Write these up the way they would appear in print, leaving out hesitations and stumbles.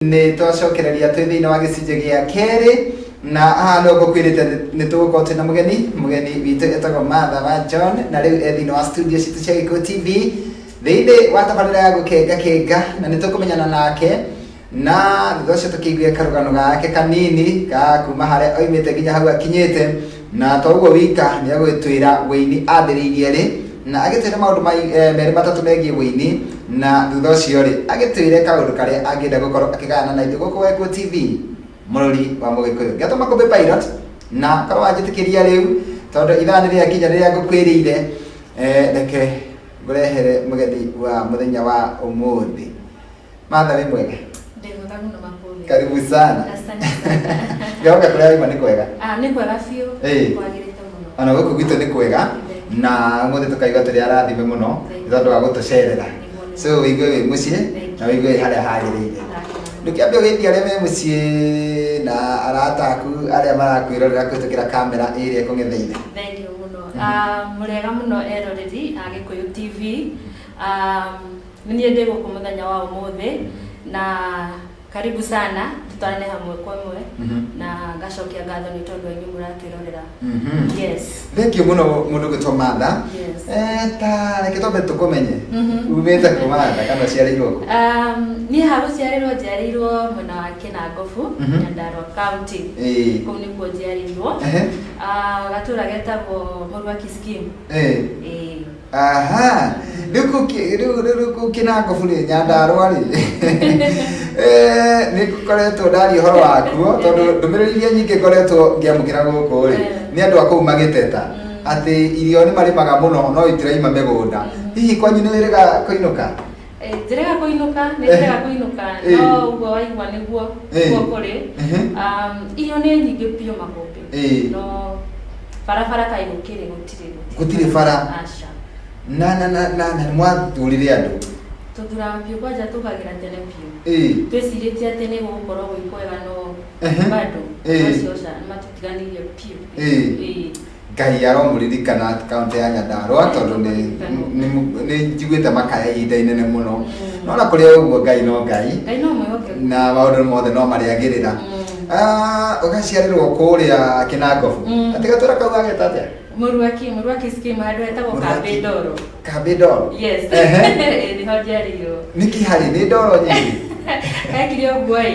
Nĩ twacokereria twĩ thĩinĩ wa gĩcunjĩ gĩa kerĩ na haha no ngũkwĩrĩte nĩ tũgũkorwo twĩna mũgeni witũ etagwo Martha wa John na rĩu thĩinĩ wa studio citũ cia Gĩkũyũ TV thĩinĩ wa tabarĩra ya gũkenga na nĩ tũkũmenyana nake na thutha ũcio tũkĩigue karũgano gake kanini ga kuma harĩa oimĩte nginya hau akinyĩte na to ũguo wika nĩ agũgĩtwĩra Wĩini ambĩrĩirie rĩ na agĩtwĩra maũndũ merĩ matatũ megiĩ Wĩini na thutha ũcio rĩ agĩtwĩre kaũndũ karĩa angĩenda gũkorwo akĩgayana na ithuĩ gũkũ Gĩkũyũ TV mũrori wa Mũgĩkũyũ ngatũma kũmbĩ pilot na korwo wanjĩtĩkĩria rĩu tondũ ithaa nĩ rĩakinya rĩrĩa ngũkwĩrĩire reke ngũrehere mũgethi wa mũthenya wa ũmũthĩ. Martha wĩ mwega? Karibu sana. Ngauka kũrĩa wĩma nĩ kwega? Nĩ kwega biũ. Kwagĩrĩte mũno. Ona gũkũ gwitũ nĩ kwega na ũmũthĩ tũkaigua tũrĩ arathime mũno nĩ tondũ wa gũtũcerera. So wĩigue wĩ mũciĩ na wĩigue harĩa hagĩrĩire. Ndũkĩambie ũgeithie arĩa me mũciĩ na arata aku arĩa marakwĩrorera kũhĩtũkĩra kamera ĩrĩa ĩkũng'etheire. Thengiũ mũno. Mũrega mũno eroreri a Gĩkũyũ TV. Nĩ niĩ ndĩ gũkũ mũthenya wa ũmũthĩ na karibu sana tutane hamwe kwa ĩmwe na ngacokia ngatho nĩ tondũ inyuĩ mũratwĩrorera. Yes. Thengiũ mũno mũndũ ũgĩtwo Martha. Ta reke twambe tũkũmenye. Umĩte kũ Martha kana ũciarĩirwo kũ? Niĩ ha gũciarĩrwo njiarĩirwo mwena wa Kĩnangobu, Nyandarua County. Kũu nĩkuo njiarĩirwo. Gatũũra getagwo Mũrwaki Scheme. Aha. Rĩu Kĩnangobu rĩ Nyandarua rĩ. Nĩ ngoretwo ndaria ũhoro wakuo tondũ ndũmĩrĩri iria nyingĩ ngoretwo ngĩamũkĩra gũkũ rĩ nĩ andũ a kũu magĩteta atĩ irio nĩ marĩmaga mũno no itiraima mĩgũnda. Hihi kwanyu nĩ wĩrĩga kũinũka? Njĩrĩga kũinũka, nĩ njĩrĩga kũinũka no ũguo waigua nĩguo kũrĩ. Irio nĩ nyingĩ biũ makũmbĩ no barabara kaĩ gũkĩrĩ gũtirĩ bara. Aca. Na mwatũrire andũ tũthuraga biũ kwanja tũkagĩra tene biũ. Twĩcirĩtie atĩ nĩ gũgũkorwo gwĩ kwega no bado acio matutiganĩirie biũ. Ngai aromũririkana kaũntĩ ya Nyandarua tondũ nĩ njiguĩte makaya ihinda inene mũno no na kũrĩa ũguo Ngai no Ngai na maũndũ mothe no marĩagĩrĩra. Ũgaciarĩrwo kũrĩa Kĩnangobu atĩ gatũũra kau gageta atĩa? Mũrwaki Scheme handũ hetagwo Kambĩ Ndoro. Kambĩ Ndoro? Yes. Nĩho njiarĩirwo. Nĩkĩ harĩ nĩ ndoro nyingĩ? Gekire ũguo ĩ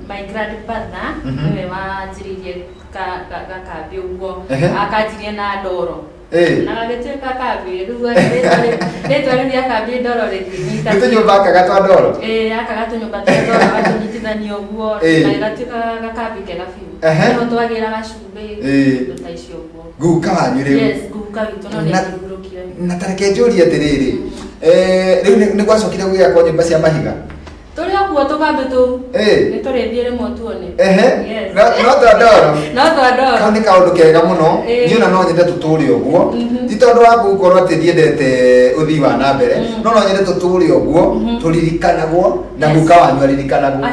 my grandfather nĩwe wanjĩrĩirie gakambĩ ũguo akanjirie na ndoro na gagĩtuĩka kambĩ rĩu rĩtwa rĩu rĩa Kambĩ Ndoro rĩkĩnyita. Nĩ tũnyũmba aka gatwa ndoro? Aka gatũnyũmba twa ndoro gatũnyitithania ũguo na gatuĩka gakambĩ kega biũ. Nĩho twagĩra gacumbĩ indo ta icio ũguo. Guka wanyu rĩu? Yes, guka witũ no nĩ athiũrũrũkire. Na ta reke njũrie atĩrĩrĩ rĩu nĩ gwacokire gũgĩakwo nyũmba cia mahiga? Tũrĩ okuo tũkambĩ tũu nĩ tũrĩthiĩ rĩmwe tuone. No twa ndoro? No twa ndoro. Kau nĩ kaũndũ kega mũno niĩ ona no nyende tũtũũre ũguo ti tondũ wa gũkorwo atĩ ndiendete ũthii wa na mbere no nyende tũtũũre ũguo tũririkanagwo na guka wanyu aririkanagwo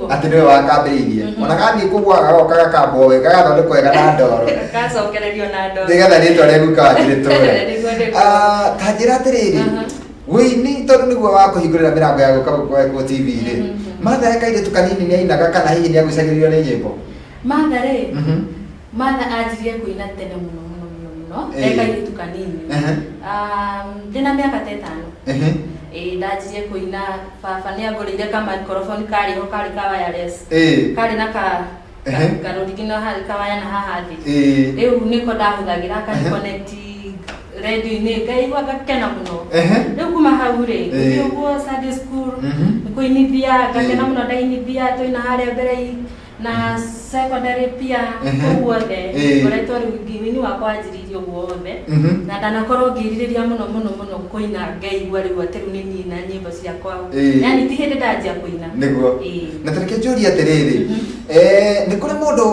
atĩ nĩwe wakambĩrĩirie ona gathiĩ kũgũa gagoka gakambwo wega gathondekwo wega na ndoro gacokererio na ndoro nĩgetha rĩtwa rĩa guka wanyu rĩtũũre. Ta njĩra atĩrĩrĩ Wĩini tondũ nĩguo wa kũhingũrĩra mĩrango ya gũka gũkũ Gĩkũyũ TV rĩ Martha kairĩtu kanini nĩ ainaga kana hihi nĩ agucagĩrĩrio nĩ nyĩmbo? Martha rĩ Martha anjirie kũina tene mũno kairĩtu kanini ndĩna mĩaka ta 5 ndanjirie kũina baba nĩ angũrĩire kamaikroboni karĩ ho karĩ ka wireless karĩ na karũrigi no harĩ ka waya na haha thĩ rĩu nĩko ndahũthagĩra ka-connect radio-inĩ ngaigua ngakena mũno. Rĩu kuma hau rĩ gũthiĩ ũguo Sunday school kũinithia ngakena mũno ndainithia tũina harĩa mbere na secondary pia guothe ngoretwo rĩu Wĩini wakwa wanjĩrĩirie guothe na ndanakorwo ngĩrirĩria mũno kũina ngaigua rĩu atĩ rĩu nĩ niĩ na nyĩmbo ciakwa yani ti hĩndĩ ndanjia kũina. Nĩguo na ta reke njũrie atĩrĩrĩ nĩ kũrĩ mũndũ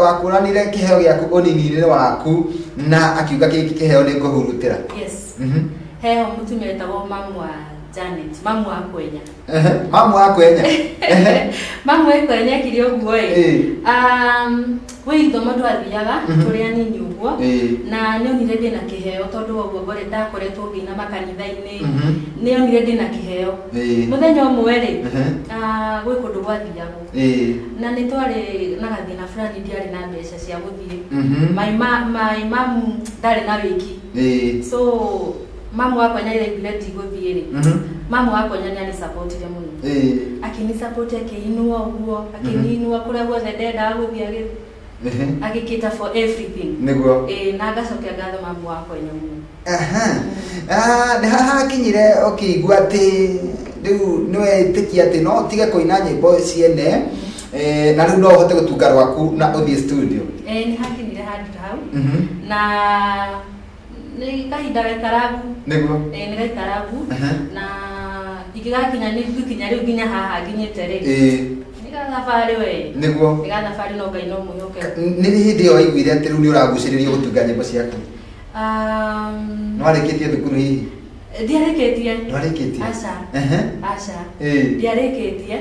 wakũranire kĩheo gĩaku ũnini-inĩ waku na akiuga gĩkĩ kĩheo nĩ ngũhurutĩra? Yes. Heo mũtumia wetagwo mamu wa Janet, mamu wa Kwenya. Mamu wa Kwenya? Mamu wa Kwenya kiri ũguo ĩ we ithomo twathiaga turi anini uguo na nĩ onire ndĩ na kĩheo tondũ ũguo ngore ndakoretwo ngĩina makanitha-inĩ nĩ onire ndĩ na kĩheo mũthenya ũmwe rĩ gwĩ kũndũ gwathiagwo na nĩ twarĩ na gathĩna fulani ndiarĩ na mbeca cia gũthiĩ my mom ndarĩ na wĩki so mamu wakwa nyairaiguire ndigũthiĩ rĩ mamu wakwa nĩ support-ire mũno akĩni support akĩinua ũguo akĩninua kũrĩa guothe ndendaga gũthiĩ agĩkĩta for everything niguo na agacokia ngatho mamu wakwa mũno nĩ haha kinyire ũkĩigua atĩ rĩu nĩwetĩkia atĩ no ũtige kũina nyĩmbo ciene na rĩu no ũhote gũtunga rwaku na ũthiĩ studio nĩ hakinyire handũ hau na nĩ kahinda gaikaragu niguo nĩ gaikaragu na ingĩgakinya nĩ gũkinya rĩu nginya haha nginyĩte rĩ thabarĩ we niguo thabarĩ no Ngai no mwĩhoke nĩ hĩndĩ ĩyo waiguire atĩ rĩu nĩ ũragucĩrĩrio gũtunga nyĩmbo ciaku nĩ warĩkĩtie thukuru hihi ndiarĩkĩtie aca ndiarĩkĩtie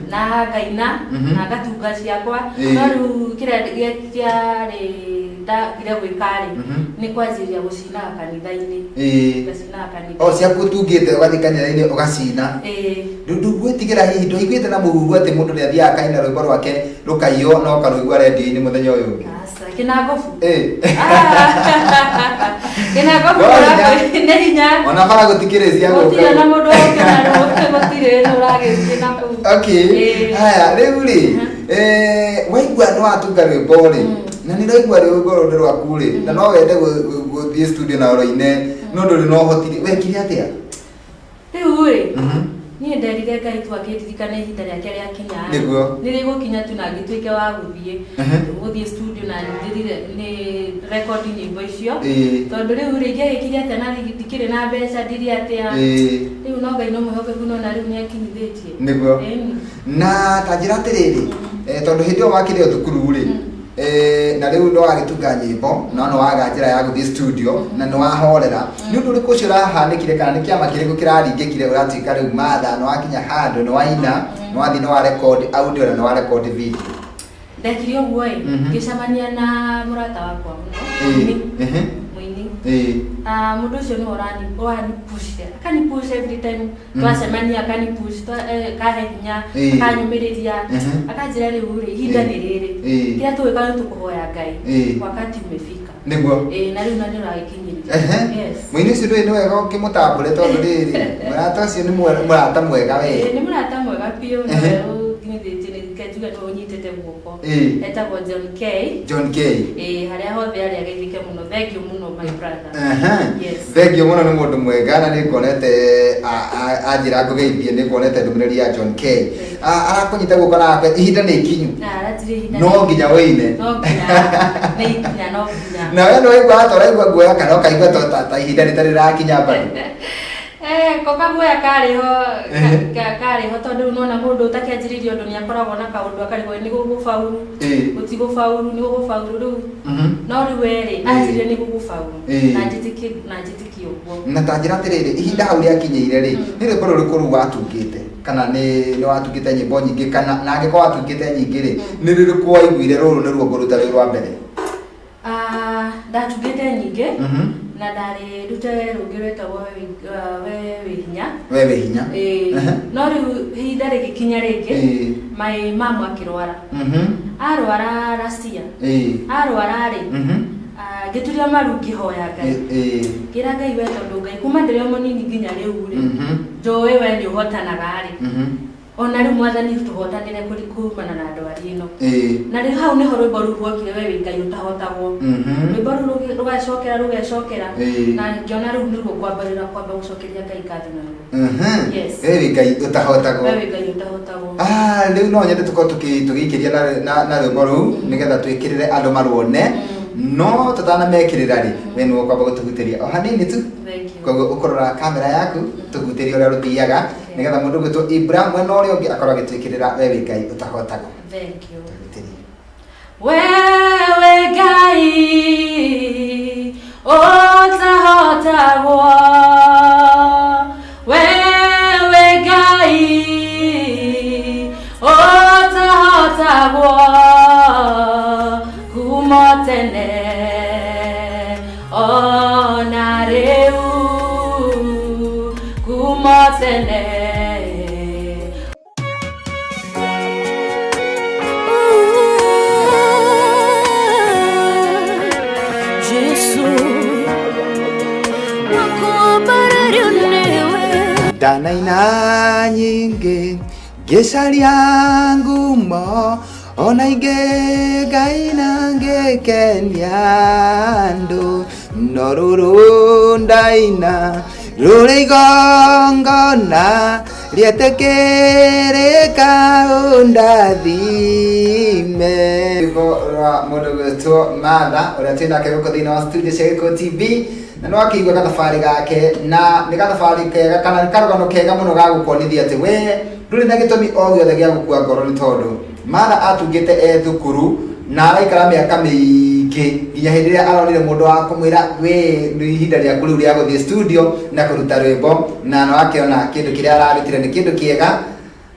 na ngaina na ngatunga ciakwa no rĩu kĩrĩa kĩarĩ ndagire gwĩkarĩ nĩ kwanjĩrĩria gũcinaga kanitha-inĩ ngacinaga kanitha ciaku ũtungĩte ũgathiĩ kanitha-inĩ ũgacina ndũgwĩtigĩra hihi ndũiguĩte na mũhuhu atĩ mũndũ nĩ athiaga akaina rwĩmbo rwake rũkaiywo no ũkarũigua redio-inĩ mũthenya ũyũ ũngĩ kĩnangobu kĩnangobu nĩ hinya ona bara gũtikĩrĩ cia gũtirĩ na mũndũ gũtirĩ ũragĩthiĩ na kũu haya rĩu rĩ waigua nĩ watunga rwĩmbo rĩ na nĩ raigua rwĩmbo rũrũ rwaku rĩ na no wende gũthiĩ studio na ũroine no ndũrĩ na ũhoti wekire atĩa rĩu rĩ niĩ nderire Ngai tu akĩndirikana ihinda rĩake rĩakinya nĩ rĩgũkinya tu na ngĩtuĩke wa gũthiĩ studio na nĩ record nyĩmbo icio tondũ rĩu rĩ ingĩagĩkire atĩa na ndikĩrĩ na mbeca ndiri atĩa rĩu no Ngai no mwĩhokeku no na rĩu nĩ akinyithĩtie nĩguo na ta njĩra atĩrĩrĩ tondũ hĩndĩ ĩyo wakĩrĩ o thukuru rĩ na rĩu no wagĩtunga nyĩmbo no nĩ waga njĩra ya gũthiĩ studio na nĩ wahorera nĩ ũndũ ũrĩkũ ũcio ũrahanĩkire kana nĩ kĩama kĩrĩkũ kĩraringĩkire ũratuĩka rĩu matha nĩ wakinya handũ nĩ waina nĩ wathiĩ nĩ wa record audio na nĩ wa record video ndekire ũguo ngĩcemania na mũrata wakwa mũini mũndũ ũcio nĩ ũranipushire akanipush every time twacemania akanipush kahe hinya akanyũmĩrĩria akanjĩra rĩu rĩ ihinda nĩ rĩrĩ kĩrĩa tũgĩka nĩ tũkũhoya Ngai wakati umefika nĩguo na rĩu na nĩ ũragĩkinyĩria mũini ũcio ndũĩ nĩ wega ũkĩmũtambũre tondũ rĩrĩ mũrata ũcio nĩ mũrata mwega we nĩ mũrata mwega biũ nĩtuge nĩ ũnyitĩte guoko etagwo John K harĩa hothe arĩ ageithĩke mũno thengiũ mũno my brother thengiũ mũno nĩ mũndũ mwega na nĩ kuonete anjĩra ngũgeithie nĩ kuonete ndũmĩrĩri ya John K arakũnyita guoko nake ihinda nĩ ikinyu no nginya wĩine na we nĩ waigua hata ũraigua guoya kana ũkaigua ta ihinda rĩtarĩ rĩrakinya mbaru ko kaguoya karĩho tondũ nona mũndũ ũtakĩanjĩrĩirie ũndũ nĩ akoragwo na kaũndũ akarigwo nĩ gũgũbauru gũtigũbauru nĩ gũgũbauru rĩu no rĩu erĩ anjĩrĩire nĩ gũgũbauru na njĩtĩkie ũguo na ta njĩra atĩrĩrĩ ihinda hau rĩakinyĩire rĩ nĩ rwĩmbo rũrĩkũ rũu watungĩte kana nĩ watungĩte nyĩmbo nyingĩ kana na angĩkorwo watungĩte nyingĩ rĩ nĩ rĩrĩkũ waiguire rũrũ nĩruo ngũruta rwĩ rwa mbere ndatungĩte nyingĩ na ndarĩ rute rũngĩ rwetagwo we wĩ hinya no rĩu ihinda rĩgĩkinya rĩngĩ my mom akĩrwara arwara last year arwara rĩ ngĩturia maru ngĩhoya Ngai ngĩra Ngai we tondũ Ngai kuma ndĩrĩ o mũnini nginya rĩu rĩ njũĩ we nĩ ũhotanaga rĩ ona rĩu mwathani tũhotanĩre kumana na ndwari ĩno na rĩu hau nĩho rwĩmbo rũu rwokire we wĩ Ngai ũtahotagwo rwĩmbo rũu rũgecokera na ngĩona rĩu nĩruo kwamba gũcokeria Ngai ngatho naruo wĩ Ngai ũtahotagwo rĩu no nyende tũkorwo tũgĩikĩria na rwĩmbo rũu nĩgetha twĩkĩrĩre andũ maruone no tũtanamekĩrĩra rĩ we nĩwe kwamba gũtũgutĩria o hanini tu koguo ũkũrora kamera yaku tũgutĩrie ũrĩa rũthiaga nĩgetha mũndũ gwĩtwo Ibra mwena ũrĩa ũngĩ akorwo agĩtwĩkĩrĩra we wĩ Ngai ũtahotagwo wewe Ngai ũtahotagwo wewe Ngai ũtahotagwo tene ona reu kuma tene Danaina nyingi gesaria ngumo ona inge gaina ngekeniandu noruru ndaina rurigongona rietekereka undathime igora mundu gwitwo Martha uria twina kegoko thiini wa studio cia Gĩkũyũ TV na no akĩigua gathabarĩ gake na nĩ gathabarĩ kega kana nĩ karũgano kega mũno ga gũkuonithia atĩ we ndũrĩ na gĩtũmi o gĩothe gĩa gũkua ngoro nĩ tondũ Martha atungĩte thukuru na araikara mĩaka mĩingĩ nginya hĩndĩ ĩrĩa aronire mũndũ wa kũmwĩra we nĩ ihinda rĩaku rĩu rĩa gũthiĩ studio na kũruta rwĩmbo na no akĩona kĩndũ kĩrĩa ararutire nĩ kĩndũ kĩega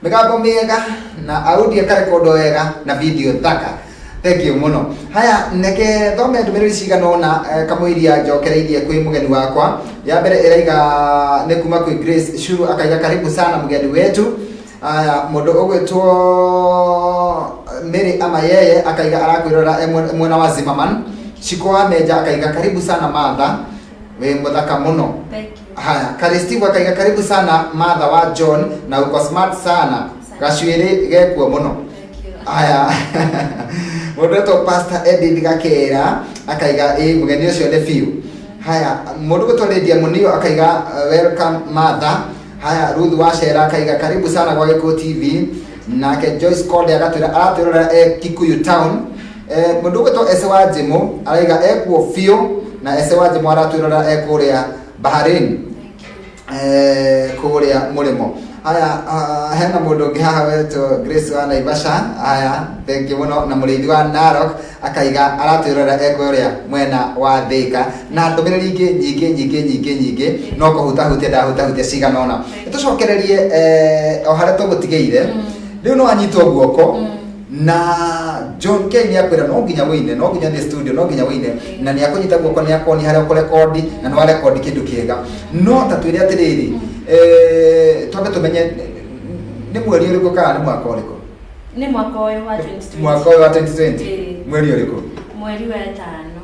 mĩgambo mĩega na audio karekondo wega na video thaka. Thank you muno. Haya neke thome ndũmĩrĩri cigana ũna kamũiria njokereirie kwĩ mũgeni wakwa. Ya mbere ĩraiga nĩ kuma kwĩ Grace Shuru akaiga karibu sana mũgeni wetu. Haya mũndũ ũgwĩtwo Mary Amayeye akaiga arakwĩrora mwena wa Zimmerman. Shikoa Meja akaiga karibu sana Martha. We mũthaka mũno. Thank you. Haya Karistivo akaiga karibu sana Martha wa John na uko smart sana. Gacuĩrĩ gekuo mũno. Thank you. Haya mũndũ to Pastor Edith Gakera akaiga mũgeni ũcio nĩ biũ. Haya mũndũ gũtwarĩria mũnio akaiga welcome Martha. Haya Ruth Wachera akaiga karibu sana kwa Gĩkũyũ TV. Nake Joyce Konde aratwĩrora Kikuyu town. Mũndũ gũtwo Ese wa Njĩmũ araiga ekuo biũ na Ese wa Njĩmũ aratwĩrora ekũrĩa Bahrain kũrĩa mũrĩmo. Haya hena mũndũ ũngĩ haha wetwo Grace wa Naivasha. Haya thank you muno na mũrĩithi wa Narok akaiga aratwĩrora ekũrĩa mwena wa Thika na ndũmĩrĩri nyingĩ no kũhutahutia ndahutahutia cigana ũna. Nĩtũcokererie o harĩa tũgũtigĩire rĩu no anyitwo guoko na John K nĩ akwĩra no nginya wĩine no nginya nĩ studio no nginya wĩine na nĩ akũnyita guoko nĩ akoni harĩa ũkũrekondi na nĩ warekondi kĩndũ kĩega no ta twĩre atĩrĩrĩ twambe tũmenye nĩ mweri ũrĩkũ kana nĩ mwaka ũrĩkũ? Nĩ mwaka ũyũ wa 2020. Mwaka ũyũ wa 2020 mweri ũrĩkũ? Mweri wa 5.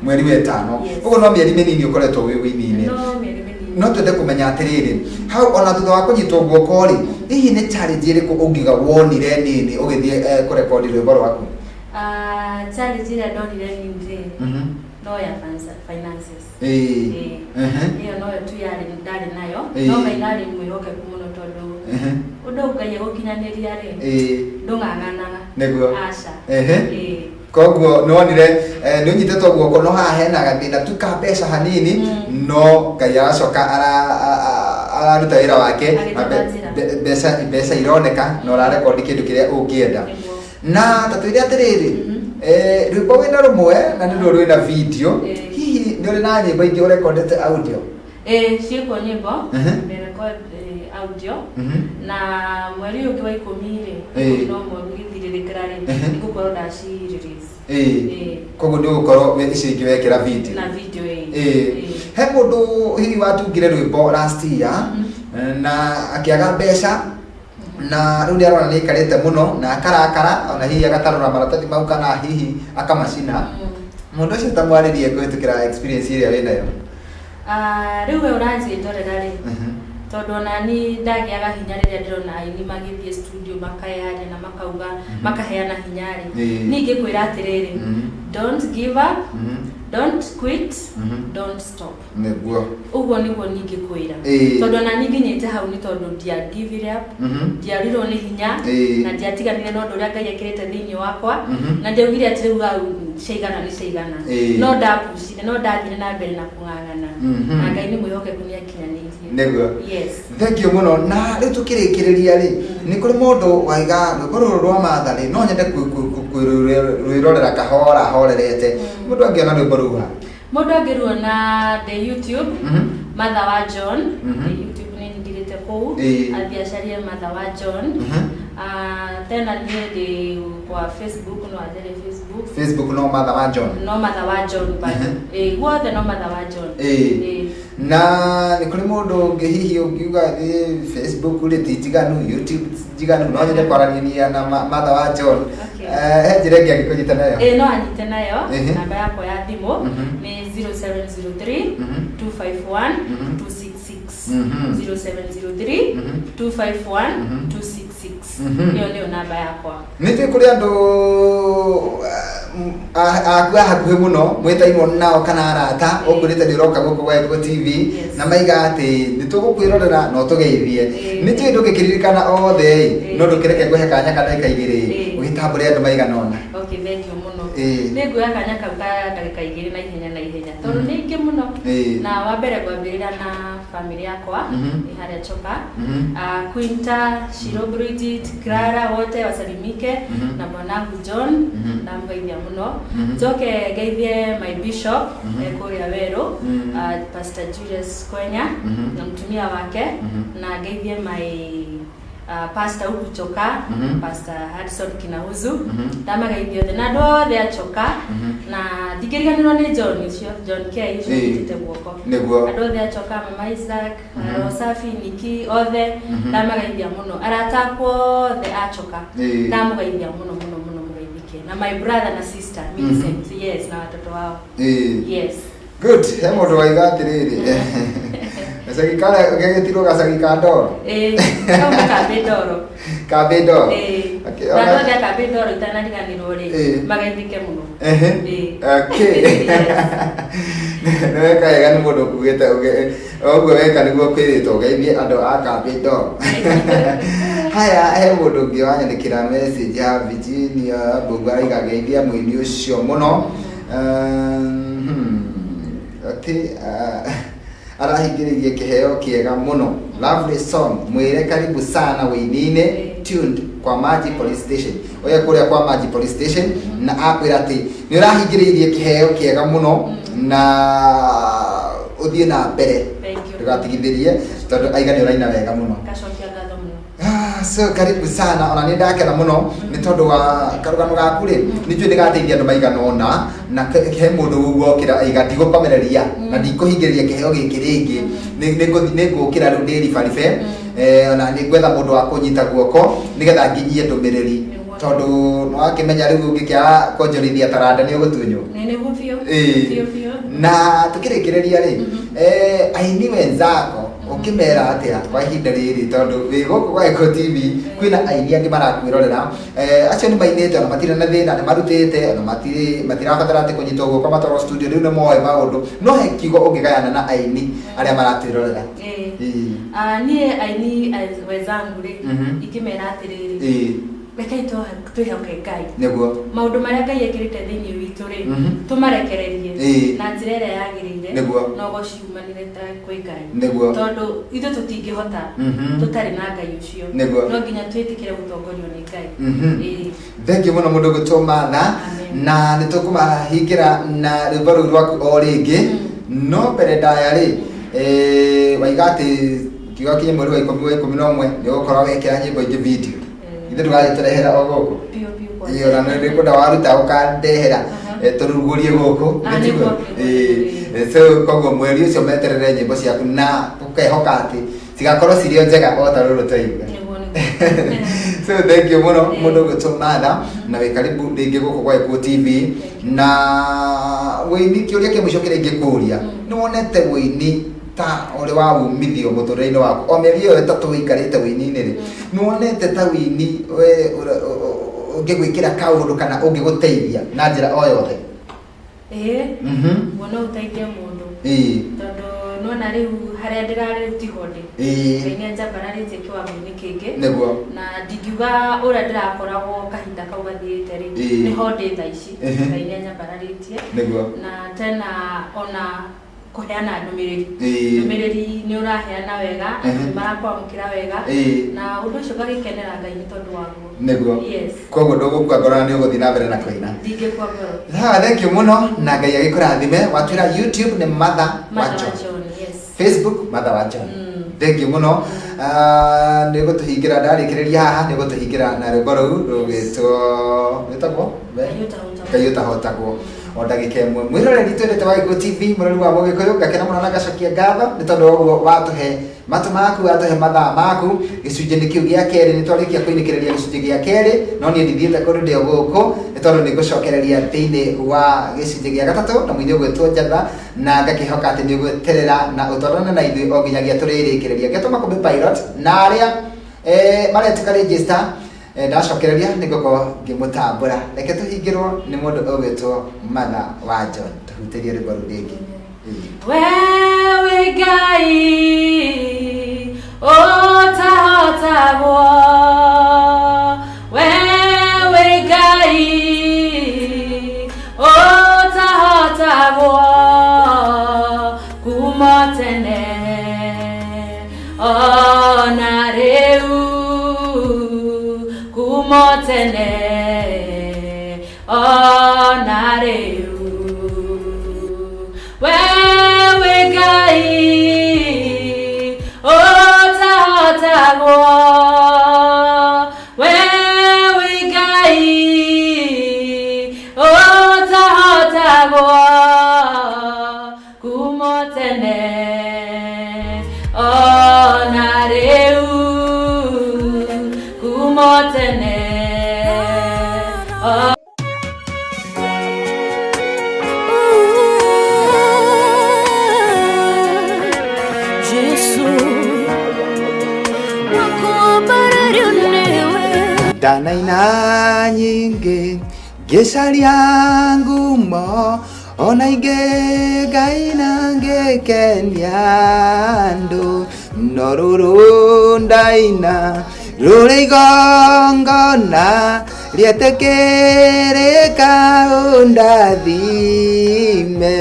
Mweri wa 5. Ũguo no mĩeri mĩnini ũkoretwo wĩ wĩini-inĩ. No mĩeri mĩnini. No twende kũmenya atĩrĩrĩ hau ona thutha wa kũnyitwo guoko rĩ hihi nĩ challenge ĩrĩkũ ũngiuga wonire nini ũgĩthiĩ kũrekondi rwĩmbo rwaku? Challenge ĩrĩa ndonire nini no ya finances. Iyo no tu ndarĩ nayo no Ngai ndarĩ mwĩhokeku mũno tondũ ũndũ Ngai egũkinyanĩria rĩ ndũng'ang'anaga. Nĩguo. Aca. Koguo nĩwonire nĩ ũnyitĩtwo guoko no haha hena gathĩna tu ka mbeca hanini no Ngai aracoka araruta wĩra wake mbeca ironeka na ũrarekondi kĩndũ kĩrĩa ũngĩenda na ta twĩre atĩrĩrĩ rwĩmbo wĩna rũmwe na nĩ rũrĩ na video hihi nĩ ũrĩ na nyĩmbo ingĩ ũrekondete audio? Ciĩkuo nyĩmbo record audio na mweri ũngĩ wa 10 rĩ no mũgĩthirĩrĩkĩra rĩ nĩgũkorwo ndaci-release. Koguo nĩ ũgũkorwo icio ingĩ wekĩra video na video. He mũndũ hihi watungire rwĩmbo last year na akĩaga mbeca na rĩu nĩ arona nĩ aikarĩte mũno na akarakara ona hihi agatarũra maratathi mau kana hihi akamacina. Mũndũ ũcio tamwarĩrie kũhĩtũkĩra experience ĩrĩa wĩnayo. Rĩu we ũranjĩ ndorera rĩ tondũ nani ndagĩaga hinya rĩrĩa ndĩrona aini magĩthiĩ studio makayaria na makauga makaheana hinya rĩ ningĩ kwĩra atĩrĩrĩ don't give up, don't quit, don't stop. Nĩguo. Ũguo nĩguo ningĩ kwĩra tondũ nani nginyĩte hau nĩ tondũ ndia give it up ndiarirwo nĩ hinya na ndiatiganire na ũndũ ũrĩa Ngai ekĩrĩte thĩinĩ wakwa na ndaugire atĩ rĩu ciaigana nĩ ciaigana no ndapucire no ndathire na mbere na kũng'ang'ana na Ngai nĩ mwĩhokeku nĩ akinyanĩirie. Nĩguo. Yes. Thank you mũno na rĩu tũkĩrĩkĩrĩria rĩ nĩ kũrĩ mũndũ waiga rwĩmbo rũrũ rwa Martha rĩ no nyende kwĩrorera kahora horerete mũndũ angĩona rwĩmbo rũu ha? Mũndũ angĩruona the YouTube Martha wa John the YouTube nĩ nyingĩrĩte kũu athiĩ acarie Martha wa John Tena ni kwa Facebook no ajere Facebook no Mother wa John. No Mother wa John bado. Guothe no Mother wa John. Na ni kuri mundu ngihihi ungiuga Facebook uri tijiganu, YouTube tijiganu no nyende kwarania na Mother wa John. Njire ngi agikunyita nayo. No anyite nayo. Namba yako ya thimu ni 0703 251 266. 0703 251 266. Hiyo ndio namba yako. Nitwe kuri andu akwa hakuhe muno mwetaimwo nao kana arata ukurite ndiroka guku gwa Eko TV na maiga ati nitugukwirorera no tugeithie nitwe ndugikiririkana othe no ndukireke guhe kanya kana ikaigiri ugitambure andu maiga nona. Okay, thank you muno. Niguya kanya kauka ndagika igiri na ihenya tondu ni ingi muno na wambere gwambirira na family yakwa iharia choka Quinta, Shiro, Bridget, Clara wote wasalimike na mwanangu John na mgeithia muno. Joke geithie my bishop kuria Weru Pastor Julius Kwenya na mtumia wake na geithie my Pastor Uchoka Pastor Hudson Kinahuzu dama geithio the nado they achoka na digiriganiro ni John K yitite guoko ado they achoka Mama Isaac Rosafi Niki othe dama geithia muno aratakwo the achoka dama geithia muno na my brother na sister Vincent yes na watoto wao yes good hemo ndo waiga atiriri Sagikala ugegetiro gasagikandoro kama kabedoro okay na ndo kabedoro itanadiganiro ri magaithike muno okay noweka ega mundu kugete ogwo weka niguo kwirito geithie andu a kabedoro haya he mundu ngi wanyandikira message ya Virginia Bugara igageithia mwini ucio muno ati arahingiririe kiheo kiega muno lovely song mwire karibu sana weinine tuned kwa Maji Police Station oya kuria kwa Maji Police Station na akwira ati ni urahingiririe kiheo kiega muno na uthie na mbere tugatigithirie tondu aiga ni uraina wega muno so karibu sana ona ni ndakena muno ni tondu wa karugano gaku ri nijue ndigateithia andu maiga nona na he mundu gugokira aiga ndigukomereria na ndikuhingiriria kiheo giki ringi ningukira riu ndi ribaribe ona ningwetha mundu wa kunyita guoko nigetha nginyie ndumiriri tondu no akimenya riu ngikia konjorithia taranda ni ugutunyo nene gufio fio na tukirikireria ri aini wenzako ukimera atia kwa ihinda riri tondu wi guku gwa Eko TV kwina aini angi marakwirorera acio ni mainite na matire na thina ni marutite na matirabatara ati kunyitwo guko matoro studio riu ni moe maundu no he kigo ungigayana na aini aria maratwirorera ni aini wezangu ri ikimera atiriri Bekai to tuhoke Ngai niguo maundu maria Ngai ekirite thiini witu ri tumarekererie na njira iria yagirire no gociumanire ta kwi Ngai niguo tondu ithu tutingihota tutari na Ngai ucio no nginya twitikire gutongorio ni Ngai thank you muno mundu gutuma na nitukumahingira na rwimbo ruu rwaku o ringi no mbere ndaya ri waiga ati kiugo kinyi mweri wa 11 ni gukorwo wekira nyimbo ingi video ithu tugagiturehera o guku iyo na ndikunda waruta ukandehera turugurie guku so koguo mweri ucio meterere nyimbo ciaku na tukehoka ati cigakorwo cirio njega o ta ruru taiga so thank you muno mundu gutumana na we karibu ringi guku gwa Eko TV na wini kiuria kimucokire ngikuria ni wonete wini ta ore wa umithio muturire-ini waku o mieri iyo itatu wikarite wini-ini ri nuonete ta wini we ungigwikira kaundu kana ungiguteithia na njira o yothe muno uteithia mundu tondu nona riu haria ndirari tihonde ngai njambararitie kiwango-ini kingi niguo na ndingiuga uria ndirakoragwo kahinda kau gathiite ri ni honde thaa ici ngai njambararitie na tena ona kuheana ndumiriri ni uraheana wega marakwamukira wega na undu ucio ngagikenera Ngai ni tondu waguo niguo yes koguo ndugukua ngoro ni uguthi na mbere na kuina ndingikua ngoro thank you muno na Ngai agikurathime watwira YouTube ni Mother wa John yes Facebook Mother wa John thengiũ mũno. Nĩ gũtũhingĩra ndarĩkĩrĩria haha nĩ gũtũhingĩra na rwĩmbo rũu rwĩtagwo Ngai ũtahotagwo o ndagĩka ĩmwe. Mwĩroreri twendete wa Gĩkũyũ TV, mũrori wa Mũgĩkũyũ, ngakena mũno na ngacokia ngatho nĩ tondũ ũguo watũhe matũ maku, watũhe mathaa maku. Gĩcunjĩ kĩu gĩa kerĩ nĩ twarĩkia kũinĩkĩrĩria gĩcunjĩ gĩa kerĩ, no niĩ ndithiĩte kũrĩ ndĩ o gũkũ nĩ tondũ nĩ ngũcokereria thĩinĩ wa gĩcunjĩ gĩa gatatũ na mũini ũgwĩtwo Njatha, na ngakĩhoka atĩ nĩ ũgweterera na ũtwarane na ithuĩ o nginyagia tũrĩrĩkĩrĩria Ngetũma Kũmbi Pilot. Na arĩa maretĩka register ndacokereria nĩ ngũkorwo ngĩmũtambũra. Reke tũhingĩrwo nĩ mũndũ ũgwĩtwo Mother wa John, tũhutĩrie rwĩmbo rũu rĩngĩ. Wewe Ngai ũtahotagwo, wewe Ngai ũtahotagwo kuma tene ona rĩu, kuma tene ona rĩu. Wewe Ngai ũtahotagwo, wewe Ngai ũtahotagwo kuma tene ona rĩu, kuma tene. Ndanaina nyingĩ ngĩcaria ngumo, ona ingĩ ngaina ngĩkenia andũ, no rũrũ ndaina rũrĩ igongona rĩetĩkĩrĩka ũndathime.